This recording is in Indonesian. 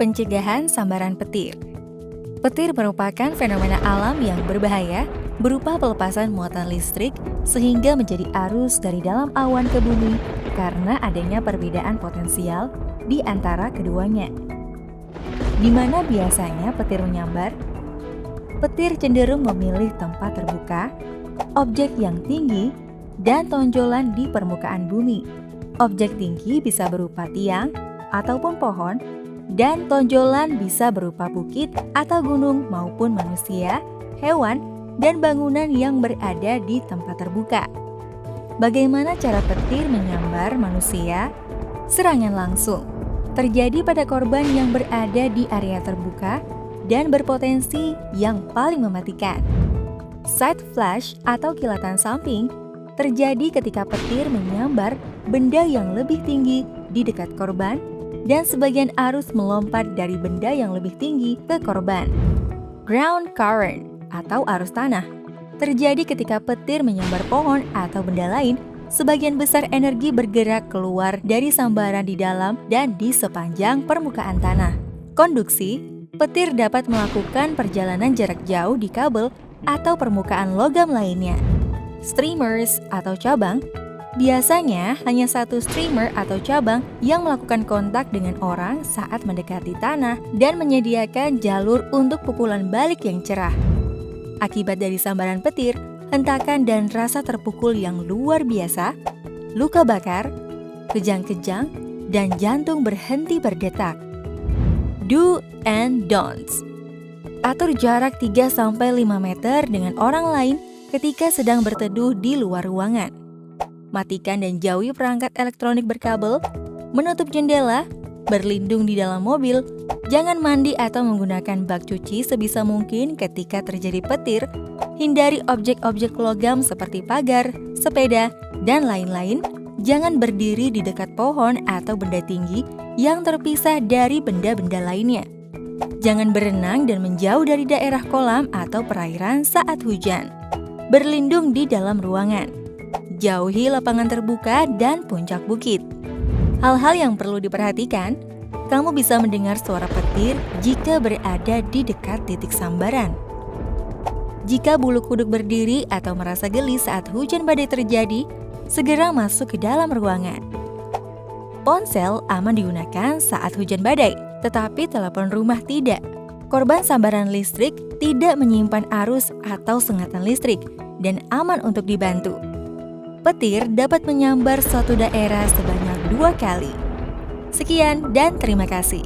Pencegahan sambaran petir. Petir merupakan fenomena alam yang berbahaya berupa pelepasan muatan listrik sehingga menjadi arus dari dalam awan ke bumi karena adanya perbedaan potensial di antara keduanya. Di mana biasanya petir menyambar? Petir cenderung memilih tempat terbuka, objek yang tinggi, dan tonjolan di permukaan bumi. Objek tinggi bisa berupa tiang ataupun pohon, dan tonjolan bisa berupa bukit atau gunung maupun manusia, hewan, dan bangunan yang berada di tempat terbuka. Bagaimana cara petir menyambar manusia? Serangan langsung terjadi pada korban yang berada di area terbuka dan berpotensi yang paling mematikan. Side flash atau kilatan samping terjadi ketika petir menyambar benda yang lebih tinggi di dekat korban dan sebagian arus melompat dari benda yang lebih tinggi ke korban. Ground current atau arus tanah terjadi ketika petir menyambar pohon atau benda lain. Sebagian besar energi bergerak keluar dari sambaran di dalam dan di sepanjang permukaan tanah. Konduksi, petir dapat melakukan perjalanan jarak jauh di kabel atau permukaan logam lainnya. Streamers atau cabang, biasanya hanya satu streamer atau cabang yang melakukan kontak dengan orang saat mendekati tanah dan menyediakan jalur untuk pukulan balik yang cerah. Akibat dari sambaran petir, hentakan dan rasa terpukul yang luar biasa, luka bakar, kejang-kejang, dan jantung berhenti berdetak. Do and don'ts. Atur jarak 3-5 meter dengan orang lain ketika sedang berteduh di luar ruangan. Matikan dan jauhi perangkat elektronik berkabel, menutup jendela, berlindung di dalam mobil, jangan mandi atau menggunakan bak cuci sebisa mungkin ketika terjadi petir, hindari objek-objek logam seperti pagar, sepeda, dan lain-lain, jangan berdiri di dekat pohon atau benda tinggi yang terpisah dari benda-benda lainnya. Jangan berenang dan menjauh dari daerah kolam atau perairan saat hujan. Berlindung di dalam ruangan. Jauhi lapangan terbuka dan puncak bukit. Hal-hal yang perlu diperhatikan, kamu bisa mendengar suara petir jika berada di dekat titik sambaran. Jika bulu kuduk berdiri atau merasa geli saat hujan badai terjadi, segera masuk ke dalam ruangan. Ponsel aman digunakan saat hujan badai, tetapi telepon rumah tidak. Korban sambaran listrik tidak menyimpan arus atau sengatan listrik dan aman untuk dibantu. Petir dapat menyambar suatu daerah sebanyak 2 kali. Sekian dan terima kasih.